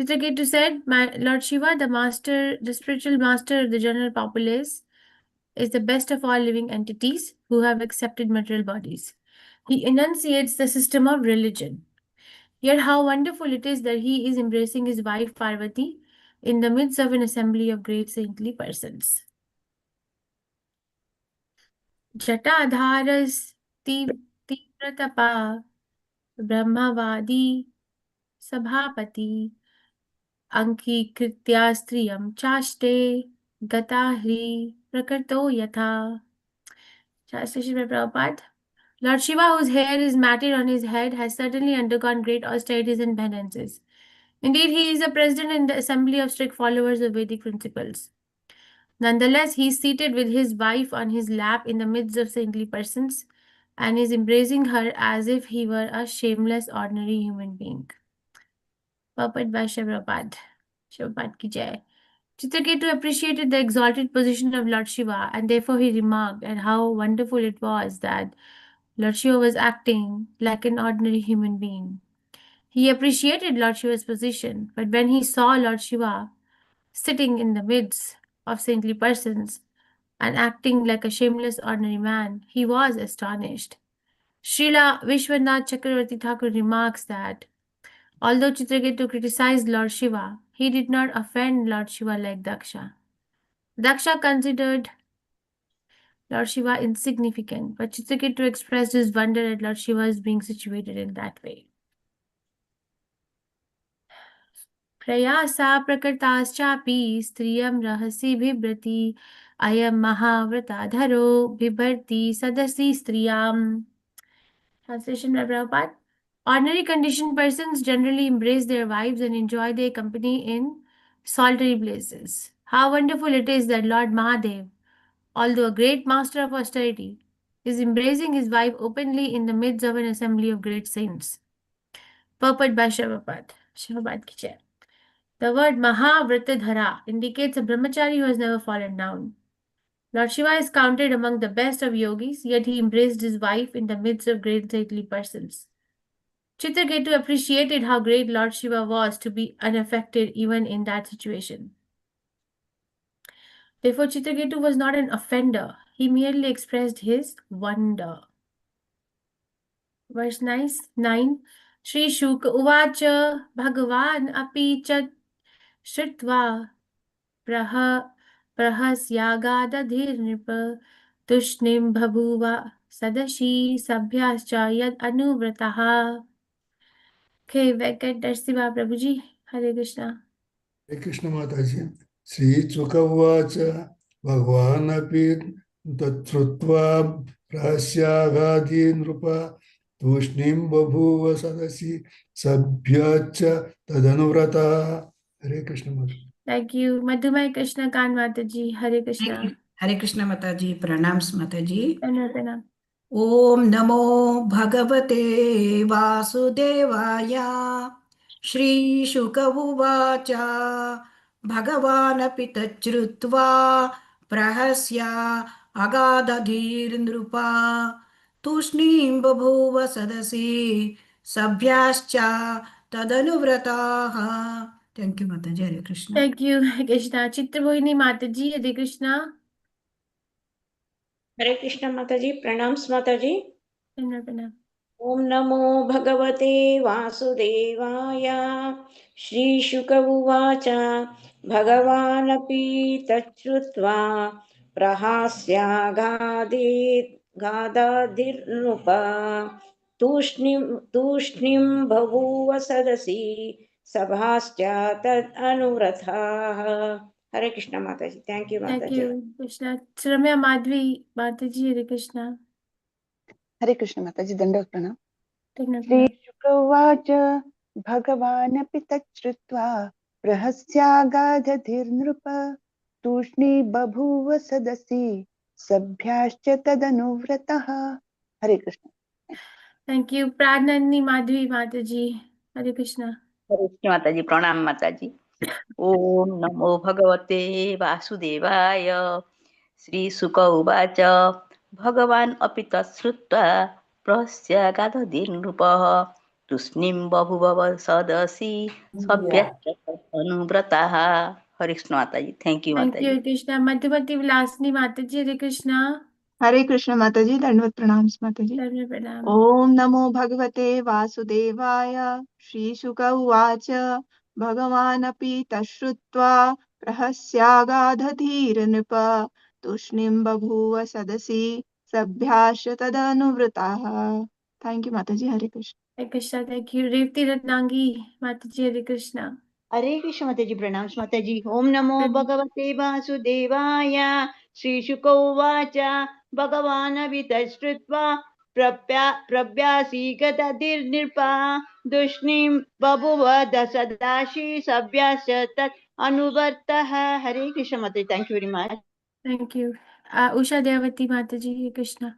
Chitraketu said, "My Lord Shiva, the spiritual master of the general populace, is the best of all living entities who have accepted material bodies. He enunciates the system of religion. Yet how wonderful it is that he is embracing his wife Parvati in the midst of an assembly of great saintly persons. Jatadharas Tivratapa Brahmavadi Sabhapati Ankikritya Striyam Chaste Gatahri Prakarto Yatha." Translation by Prabhupada. Lord Shiva, whose hair is matted on his head, has certainly undergone great austerities and penances. Indeed, he is a president in the assembly of strict followers of Vedic principles. Nonetheless, he is seated with his wife on his lap in the midst of saintly persons and is embracing her as if he were a shameless, ordinary human being. Purport by Prabhupada. Prabhupada ki jai. Chitraketu appreciated the exalted position of Lord Shiva, and therefore he remarked at how wonderful it was that Lord Shiva was acting like an ordinary human being. He appreciated Lord Shiva's position, but when he saw Lord Shiva sitting in the midst of saintly persons and acting like a shameless ordinary man, he was astonished. Srila Vishwanath Chakravarti Thakur remarks that although Chitraketu criticized Lord Shiva, he did not offend Lord Shiva like Daksha. Daksha considered Lord Shiva insignificant, but Chitraketu expressed his wonder at Lord Shiva's being situated in that way. प्रयासा प्रकृताश्चापि स्त्रियं रहसि बिभ्रति अयं महाव्रताधरो बिभर्ति सदसि स्त्रियाम्. Translation by Prabhupada. Ordinary conditioned persons generally embrace their wives and enjoy their company in solitary places. How wonderful it is that Lord Mahadev, although a great master of austerity, is embracing his wife openly in the midst of an assembly of great saints. Purport by Prabhupada. Prabhupada ki jai. The word Mahavratadhara indicates a brahmachari who has never fallen down. Lord Shiva is counted among the best of yogis, yet he embraced his wife in the midst of great saintly persons. Chitraketu appreciated how great Lord Shiva was to be unaffected even in that situation. Therefore, Chitraketu was not an offender. He merely expressed his wonder. Verse 9. Shri Shuka Uvacha Bhagavan Api Chat Shrutva प्रहस्यागादधिर्नृप तुष्णीं बभूव सदशी सभ्याश्च यद अनुव्रतः. Okay, Venkat Darsiva Prabhuji. Hare Krishna. Hare Krishna Mataji. Sri Chukavacha Bhagavanapi Tatrutva Prasyagadi Nrupa Tushnim Babhuva Sadasi Sabhyacha Tadanuvrata. Hare Krishna Mataji. Thank you. Madhumai Krishna Kan Mataji. Hare Krishna. Hare Krishna Mataji. Pranams Mataji. Pranam. Om Namo Bhagavate Vasudevaya. Shri Shuka Uvacha Bhagavanapi Tachrutva Prahasya Agadadhir Nrupa Tushnim Babhuva Sadasi Sabhyascha Tadanuvrataha. Thank you, Mataji. Hare Krishna. Thank you, Hare Krishna. Chitravohini Mataji. Hare Krishna. Hare Krishna Mataji. Pranams Mataji. Pranam. Om Namo Bhagavate Vasudevaya. Shri Shuka Uvacha Bhagavanapi Tachrutva Prahasya Gadadirnupa Tushnim Bhavuva Sadasi Sabhasya Tad Anuratha. Hare Krishna Mataji. Thank you, Mataji. Thank you, Krishna. Ramya Madhvi Mataji. Hare Krishna. Hare Krishna Mataji. Dandavat Pranam. Pranam. Shri Shukavacha Bhagavanapi Tachrutva Prahasyagadhadhirnrupa Tushni Babhuva Sadasi Sabhyascha Tadanuvrataha. Hare Krishna. Thank you. Pradnani Madhvi Mataji. Hare Krishna. Hare Krishna Mataji. Pranam Mataji. Om Namo Bhagavate Vasudevaya. Shri Shuka Uvacha Bhagavan Apita Shrutva Prasya Gadadin Rupaha Tusnim Babhuva Sadasi Sabhyascha अनुव्रताः. हरे कृष्ण माताजी. Thank you Thank you, माताजी. Hare Krishna. Madhumati Vilasini Mataji, Hare Krishna. हरे कृष्ण माताजी, दंडवत प्रणाम माताजी। Dharma Pranam. ओम नमो भगवते वासुदेवाय। श्रीशुक उवाच भगवानपि तच्छ्रुत्वा प्रहस्यागाधधीर्नृप तूष्णीं बभूव सदसि सभ्याश्च तदनुवृताः। थैंक यू माताजी। हरे Krishna. Hare Krishna, thank you. Revati Ratnangi Mataji, Hare Krishna. हरे कृष्ण माताजी प्रणाम माताजी। ओम नमो भगवते वासुदेवाय। श्रीशुक उवाच भगवान् वितश्रुत्वा प्रव्यासीगतधिर्नृपा दूष्णीं बभुव दशदाशी सभ्यश्च तत् अनुवर्तः। हरे कृष्ण माताजी, thank you very much. Thank you. Usha Devati Mataji, Hare Krishna.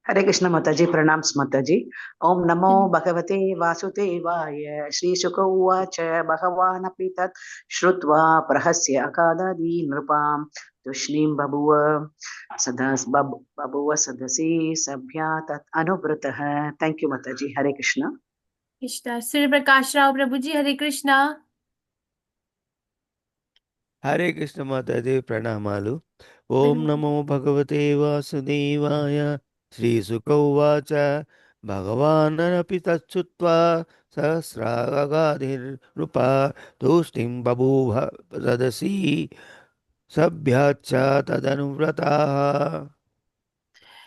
हरे कृष्ण माताजी प्रणाम माताजी। ओम नमो भगवते वासुदेवाय। श्रीशुक उवाच भगवानपि तत् श्रुत्वा प्रहस्य अगाधीन् नृपां तूष्णीं बभूव सदसि सभ्या तत् अनुव्रतः। थैंक यू माताजी। हरे Krishna. Krishna. Surya Prakash Rao Prabhuji, Hare Krishna. हरे कृष्ण माताजी प्रणामालु। ओम नमो भगवते वासुदेवाय। श्रीसुक उवाच भगवानपि तच्छ्रुत्वा सहस्रागाधिर्नृपा तूष्णीं बभूव सदसि सभ्याच्च तदनुव्रताः।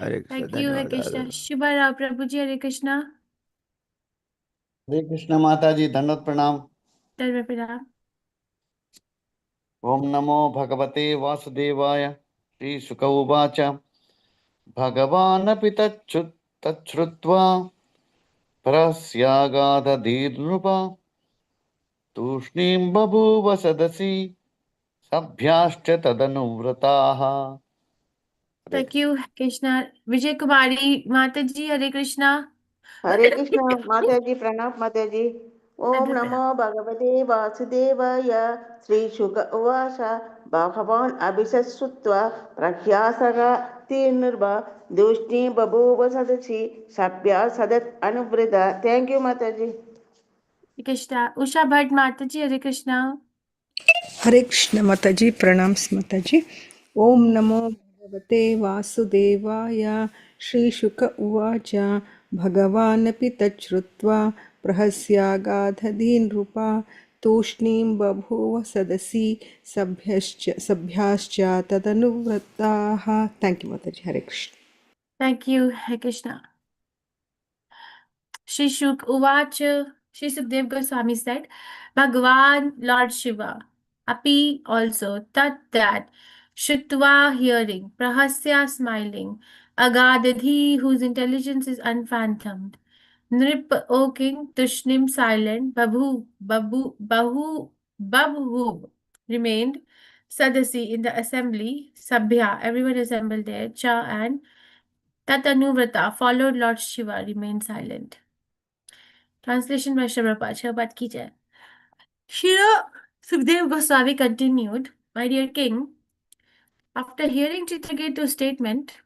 हरे Krishna. Thank you, Hare धन्यवादाలు। Krishna. Shubha Rao Prabhuji, Hare Krishna. हरे कृष्ण माताजी दंडवत प्रणाम। Dharma Pranam. ओम नमो भगवते वासुदेवाय। श्री शुक उवाच भगवानपि तच्छ्रुत्वा परस्यागाधधीर्नृप तूष्णीं बभूव सदसि सभ्याश्च तदनुव्रताः। Thank you, Krishna. Vijay Kumari Mataji, Hare Krishna. हरे कृष्ण माताजी प्रणाम माताजी। ओम Dharma नमो Pranam. भगवते वासुदेवाय। श्रीशुक उवाच भगवान् अभिसश्रुत्वा प्रख्यासः तीर्णुर्व दूष्णीं बभूव सदसि सभ्या सदत् अनुवृत। थैंक यू माताजी। Krishna. Usha Bhatt Mataji, Hare Krishna. हरे कृष्ण माताजी प्रणाम माताजी। ओम नमो भगवते वासुदेवाय। श्रीशुक उवाच भगवानपि तच्छ्रुत्वा प्रहस्यागाधधीर्नृपा तूष्णीं बभूव सदसि सभ्याश्च तदनुव्रताः। थैंक यू माताजी। हरे Krishna. Thank you, Hare Krishna. Shri Shuk Uvacha, Shri Sukdev Goswami said, Bhagavan, Lord Shiva, Api also, that, Shutva hearing, Prahasya smiling, Agadadhi whose intelligence is unfathomed, Nrip, O king, Tushnim silent, Babhu remained, Sadasi in the assembly, Sabhya, everyone assembled there, Cha and Tatanuvrata followed Lord Shiva, remained silent. Translation by Shri Prabhupada ki jai. Shri Sukdev Goswami continued, My dear king, after hearing Chitraketu's statement,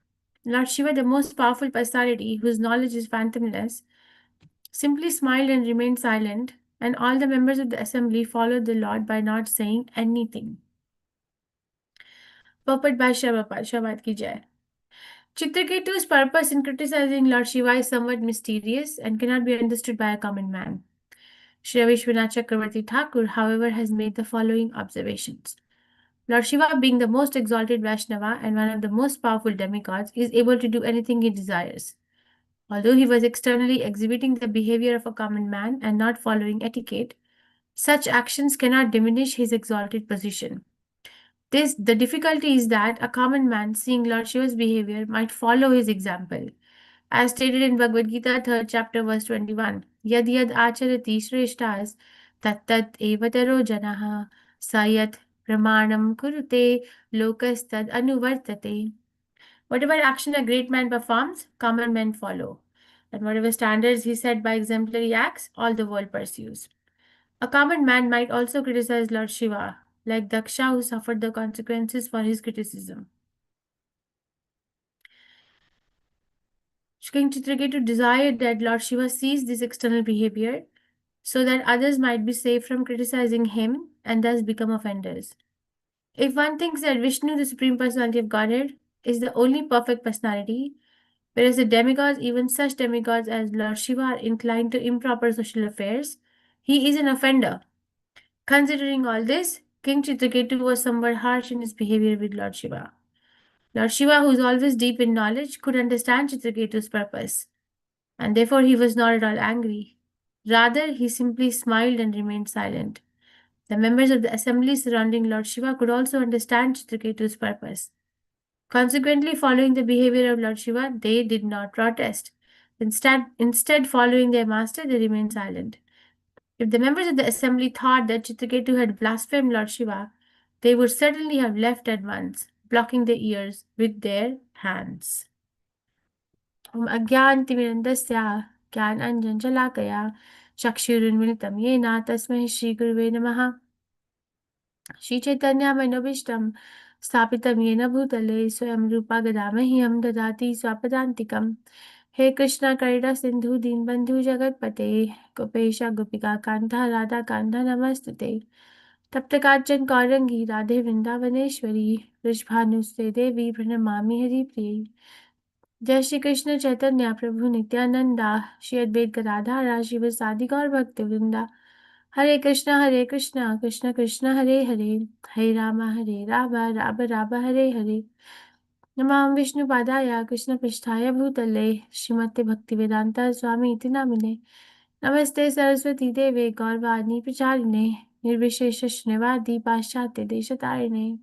Lord Shiva, the most powerful personality whose knowledge is phantomless, simply smiled and remained silent, and all the members of the assembly followed the Lord by not saying anything. Purport by Shri Prabhupada ki jai. Chitraketu's purpose in criticizing Lord Shiva is somewhat mysterious and cannot be understood by a common man. Shri Vishwanath Chakravarti Thakur, however, has made the following observations. Lord Shiva, being the most exalted Vaishnava and one of the most powerful demigods, is able to do anything he desires. Although he was externally exhibiting the behavior of a common man and not following etiquette, such actions cannot diminish his exalted position. The difficulty is that a common man, seeing Lord Shiva's behavior, might follow his example. As stated in Bhagavad Gita, 3rd chapter, verse 21, Yad yad acharati shreshtas tat tat evataro janaha sayat pramanam kurute lokastad anuvartate. Whatever action a great man performs, common men follow. And whatever standards he set by exemplary acts, all the world pursues. A common man might also criticize Lord Shiva, like Daksha who suffered the consequences for his criticism. King Chitraketu desired that Lord Shiva sees this external behavior so that others might be safe from criticizing him and thus become offenders. If one thinks that Vishnu, the Supreme Personality of Godhead, is the only perfect personality, whereas the demigods, even such demigods as Lord Shiva, are inclined to improper social affairs, he is an offender. Considering all this, King Chitraketu was somewhat harsh in his behavior with Lord Shiva. Lord Shiva, who is always deep in knowledge, could understand Chitraketu's purpose, and therefore he was not at all angry. Rather, he simply smiled and remained silent. The members of the assembly surrounding Lord Shiva could also understand Chitraketu's purpose. Consequently, following the behavior of Lord Shiva, they did not protest. Instead, following their master, they remained silent. If the members of the assembly thought that Chitraketu had blasphemed Lord Shiva, they would certainly have left at once, blocking their ears with their hands. Om Ajnanatimirandasya Jnananjanjalakaya Chakshurunmilitam Yena Tasmai Shri Gurave Namaha Shri Chaitanya Manobishtam Sthapitam Yena Bhutale Swayam Rupa Gadamahyam Dadati Swapadantikam He Krishna Karida Sindhu Dinbandhu Jagatpate Gopesha Gopika Kanta Radha Kanta Namastute Taptakanchan Kaurangi Radhe Vrindavaneshwari Vrishbhanuste Devi Pranamami Hari Priye जय श्री कृष्ण चैतन्य प्रभु नित्यानंदा श्री अद्वैत गदाधर शिव सादि गौर भक्त वृंदा हरे कृष्णा कृष्ण कृष्ण हरे हरे हरे राम राम राम हरे हरे नमामि विष्णुपादाय कृष्णपृष्ठाय भूतले श्रीमते भक्तिवेदांता स्वामी इति नामिने नमस्ते सरस्वती देवे गौरवाणी प्रचारिणे निर्विशेष शून्यवादी पाश्चात्य देशतारिणे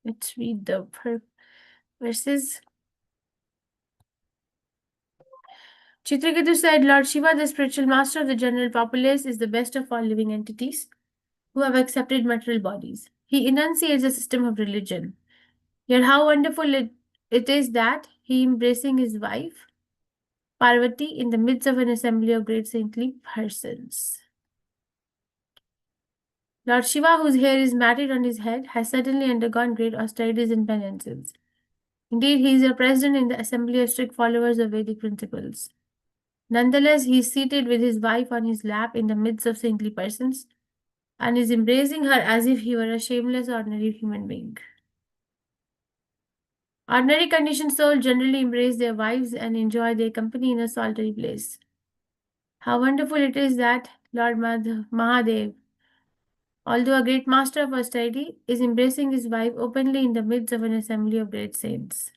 Let's read the verses. Chitraketu said, Lord Shiva, the spiritual master of the general populace, is the best of all living entities who have accepted material bodies. He enunciates a system of religion. Yet how wonderful it is that he, embracing his wife, Parvati, in the midst of an assembly of great saintly persons. Lord Shiva, whose hair is matted on his head, has certainly undergone great austerities and penances. Indeed, he is a president in the assembly of strict followers of Vedic principles. Nonetheless, he is seated with his wife on his lap in the midst of saintly persons and is embracing her as if he were a shameless ordinary human being. Ordinary conditioned souls generally embrace their wives and enjoy their company in a solitary place. How wonderful it is that Lord Mahadev, although a great master of austerity, is embracing his wife openly in the midst of an assembly of great saints.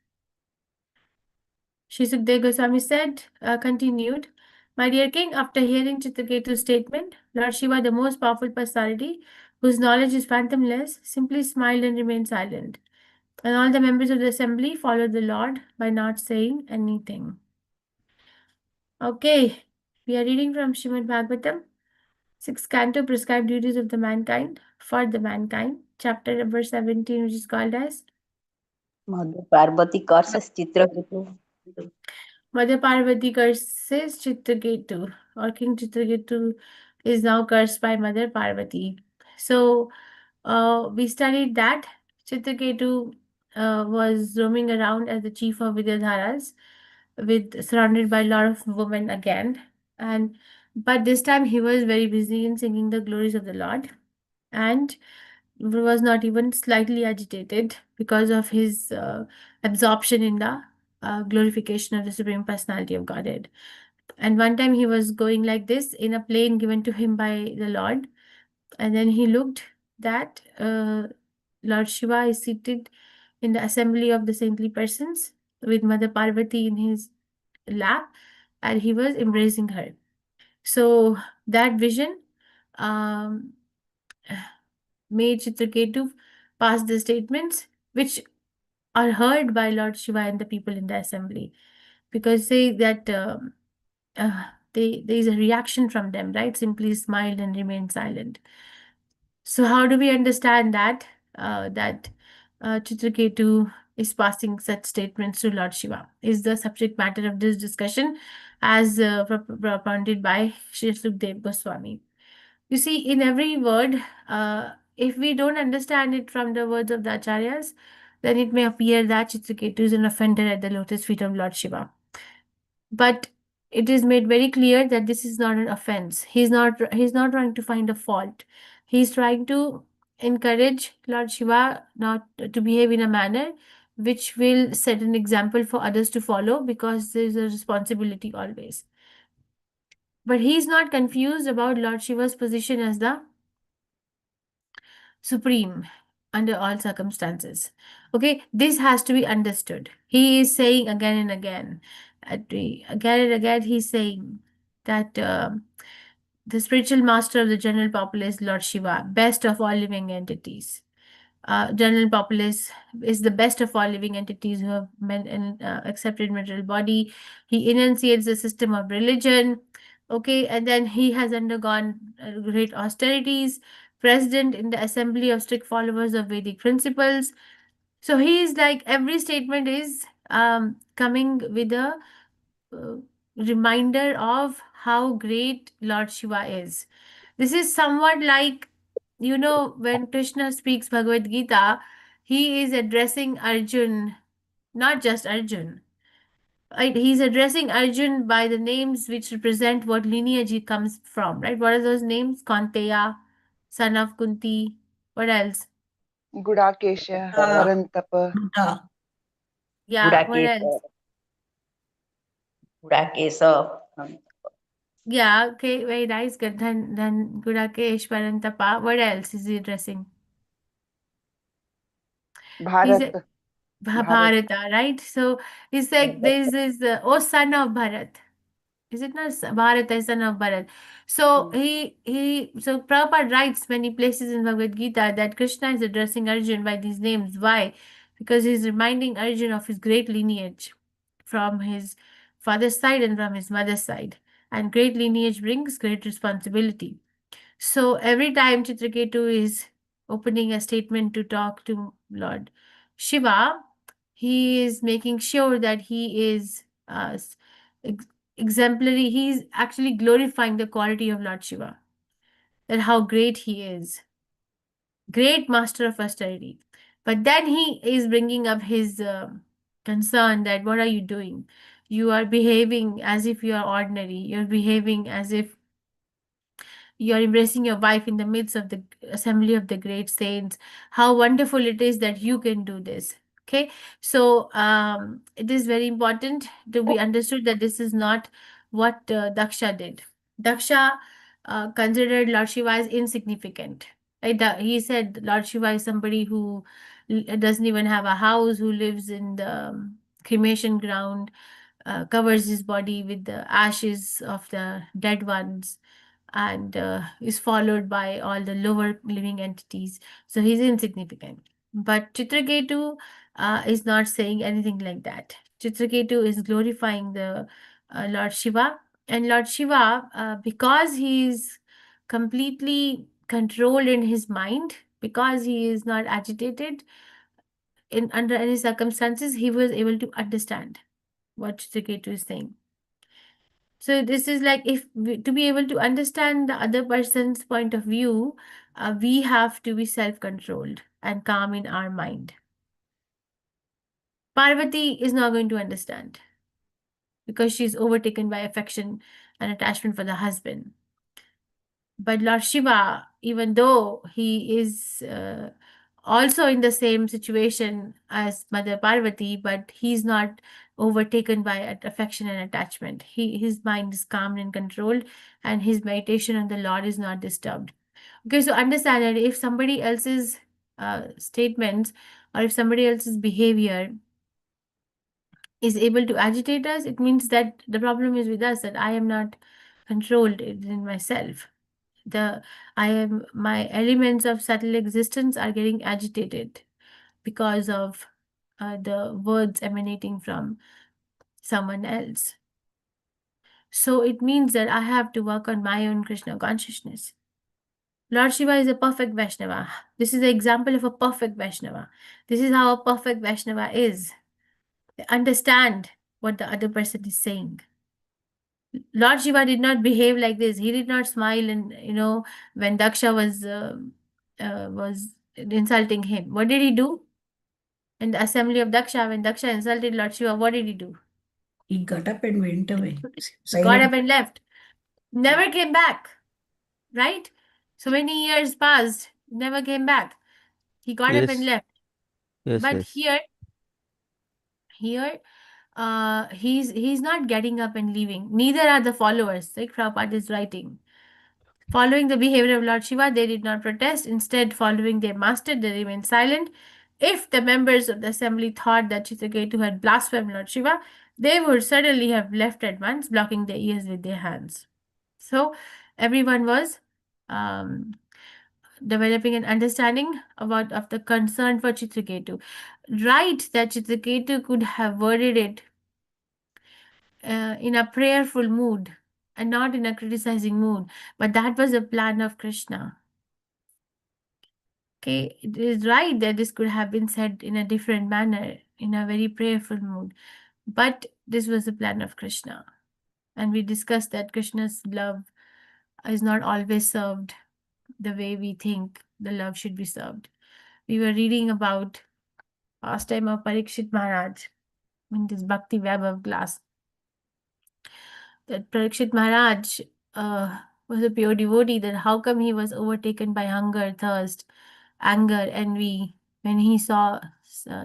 Shri Sukdev Goswami said, continued, My dear king, after hearing Chitraketu's statement, Lord Shiva, the most powerful personality, whose knowledge is phantomless, simply smiled and remained silent. And all the members of the assembly followed the Lord by not saying anything. Okay, we are reading from Srimad Bhagavatam, 6th canto, Prescribed Duties of the Mankind, for the Mankind, chapter number 17, which is called as Mother Parvati curses Chitraketu. Mother Parvati curses Chitraketu, or King Chitraketu is now cursed by Mother Parvati. So, we studied that Chitraketu was roaming around as the chief of Vidyadharas, surrounded by a lot of women again, but this time he was very busy in singing the glories of the Lord, and was not even slightly agitated because of his absorption in the glorification of the Supreme Personality of Godhead. And one time he was going like this in a plane given to him by the Lord, and then he looked that Lord Shiva is seated in the assembly of the saintly persons with Mother Parvati in his lap, and he was embracing her. So that vision um, made Chitraketu pass the statements which are heard by Lord Shiva and the people in the assembly, because say that there is a reaction from them, right? Simply smiled and remained silent. So how do we understand that Chitraketu is passing such statements to Lord Shiva? Is the subject matter of this discussion, as propounded by Sri Sukdev Goswami. You see, in every word, if we don't understand it from the words of the acharyas, then it may appear that Chitraketu is an offender at the lotus feet of Lord Shiva. But it is made very clear that this is not an offense. He's not trying to find a fault. He's trying to encourage Lord Shiva not to behave in a manner which will set an example for others to follow, because there's a responsibility always. But he's not confused about Lord Shiva's position as the supreme under all circumstances. Okay, this has to be understood. He is saying again and again, again and again, he's saying that the spiritual master of the general populace, Lord Shiva, best of all living entities. General populace is the best of all living entities who have accepted material body. He enunciates the system of religion. Okay, and then he has undergone great austerities, president in the assembly of strict followers of Vedic principles. So he is like, every statement is coming with a uh, reminder of how great Lord Shiva is. This is somewhat like, when Krishna speaks Bhagavad Gita, he is addressing Arjun, not just Arjun. Right? He's addressing Arjun by the names which represent what lineage he comes from, right? What are those names? Kanteya, son of Kunti. What else? Gudakesha, Uh, Parantapa. Buddha, Yeah, Buddha what case, else? Buddha case of Yeah, okay, very nice. Good. Then Gudakesh Parantapa. What else is he addressing? He's Bharat, a Bharat. Bharata, right? So he's like, there's this, oh son of Bharat. Is it not Bharata, son of Bharat? So Hmm. so Prabhupada writes many places in Bhagavad Gita that Krishna is addressing Arjun by these names. Why? Because he's reminding Arjun of his great lineage from his father's side and from his mother's side. And great lineage brings great responsibility. So every time Chitraketu is opening a statement to talk to Lord Shiva, he is making sure that he is ex- exemplary. He's actually glorifying the quality of Lord Shiva, that how great he is, great master of austerity. But then he is bringing up his concern that what are you doing? You are behaving as if you are ordinary. You're behaving as if you're embracing your wife in the midst of the assembly of the great saints. How wonderful it is that you can do this. Okay, so it is very important to be understood that this is not what Daksha did. Daksha considered Lord Shiva as insignificant. Right? He said Lord Shiva is somebody who doesn't even have a house, who lives in the cremation ground, covers his body with the ashes of the dead ones, and is followed by all the lower living entities. So he's insignificant. But Chitraketu is not saying anything like that. Chitraketu is glorifying the Lord Shiva. And Lord Shiva, because he is completely controlled in his mind, because he is not agitated in under any circumstances, he was able to understand what Chitraketu is saying. So this is like, to be able to understand the other person's point of view, we have to be self-controlled and calm in our mind. Parvati is not going to understand because she's overtaken by affection and attachment for the husband. But Lord Shiva, even though he is also in the same situation as Mother Parvati, but he's not overtaken by affection and attachment. His mind is calm and controlled, and his meditation on the Lord is not disturbed. Okay, so understand that if somebody else's statements or if somebody else's behavior is able to agitate us, it means that the problem is with us, that I am not controlled in myself. My elements of subtle existence are getting agitated because of the words emanating from someone else. So it means that I have to work on my own Krishna consciousness. Lord Shiva is a perfect Vaishnava. This is an example of a perfect Vaishnava. This is how a perfect Vaishnava is. They understand what the other person is saying. Lord Shiva did not behave like this. He did not smile, and when Daksha was insulting him. What did he do? In the assembly of Daksha, when Daksha insulted Lord Shiva, what did he do? He got up and went away. Got up Silent. and left. Never came back, right? So many years passed, never came back. He got up and Yes, left. yes, But yes. here, he's not getting up and leaving. Neither are the followers, like Prabhupada is writing. Following the behavior of Lord Shiva, they did not protest. Instead, following their master, they remained silent. If the members of the assembly thought that Chitraketu had blasphemed Lord Shiva, they would certainly have left at once, blocking their ears with their hands. So everyone was um, developing an understanding of the concern for Chitraketu. Right, that Chitraketu could have worded it in a prayerful mood and not in a criticizing mood, but that was a plan of Krishna. Okay, it is right that this could have been said in a different manner, in a very prayerful mood, but this was the plan of Krishna. And we discussed that Krishna's love is not always served the way we think the love should be served. We were reading about pastime of Parikshit Maharaj in this Bhakti Vaibhav class. That Parikshit Maharaj was a pure devotee, that how come he was overtaken by hunger, thirst, anger, envy, when he saw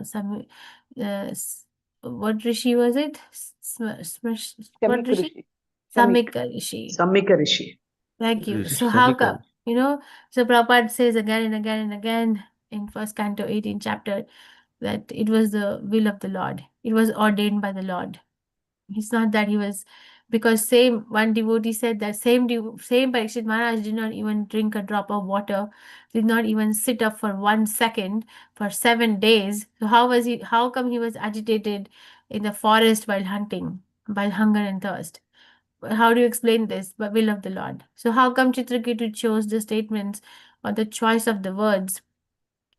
some, what rishi was it? What Shamik rishi? Rishi. Shamik. Samika rishi. Sammika Rishi. Thank you. Rishi So how come, Samika. so Prabhupada says again and again and again in first canto 18th chapter that it was the will of the Lord. It was ordained by the Lord. It's not that he was, because same one devotee said that same Parikshit Maharaj did not even drink a drop of water, did not even sit up for 1 second for 7 days. So how come he was agitated in the forest while hunting, while hunger and thirst? How do you explain this? By will of the Lord. So how come Chitraketu chose the statements or the choice of the words?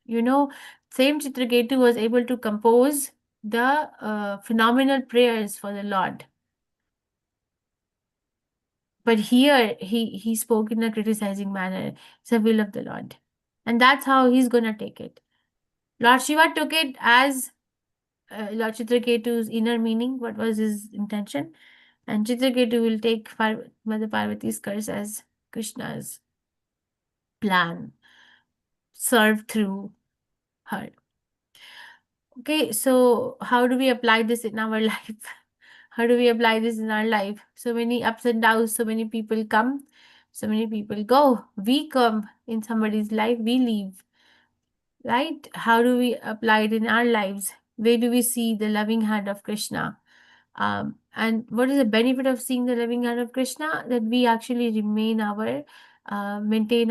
Same Chitraketu was able to compose the phenomenal prayers for the Lord. But here he spoke in a criticizing manner. It's the will of the Lord. And that's how he's gonna take it. Lord Shiva took it as Lord Chitraketu's inner meaning, what was his intention. And Chitraketu will take Mother Parvati's curse as Krishna's plan, served through her. Okay, so how do we apply this in our life? How do we apply this in our life? So many ups and downs, so many people come, so many people go. We come in somebody's life, we leave, right? How do we apply it in our lives? Where do we see the loving hand of Krishna? And what is the benefit of seeing the loving hand of Krishna? That we actually maintain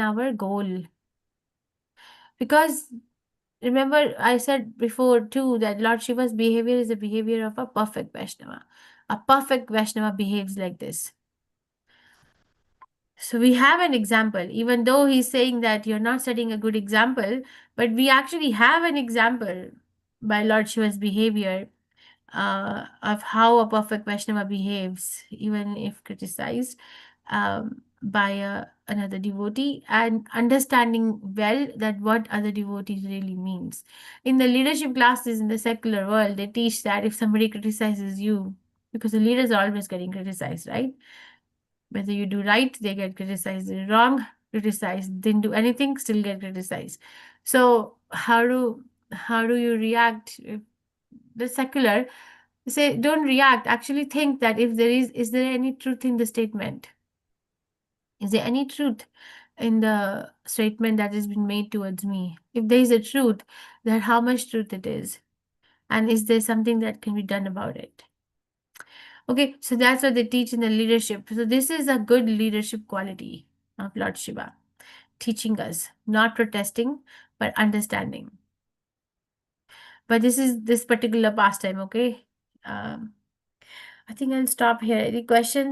our goal. Because remember, I said before too that Lord Shiva's behavior is the behavior of a perfect Vaishnava. A perfect Vaishnava behaves like this. So we have an example, even though he's saying that you're not setting a good example, but we actually have an example by Lord Shiva's behavior of how a perfect Vaishnava behaves, even if criticized by another devotee, and understanding well that what other devotees really means. In the leadership classes in the secular world, they teach that if somebody criticizes you, because the leaders are always getting criticized, right? Whether you do right, they get criticized. Wrong, criticized. Didn't do anything, still get criticized. So how do you react? If the secular say don't react. Actually think that if is there any truth in the statement? Is there any truth in the statement that has been made towards me? If there is a truth, then how much truth it is? And is there something that can be done about it? Okay, so that's what they teach in the leadership. So this is a good leadership quality of Lord Shiva, teaching us, not protesting, but understanding. But this is this particular pastime, okay? I think I'll stop here. Any questions?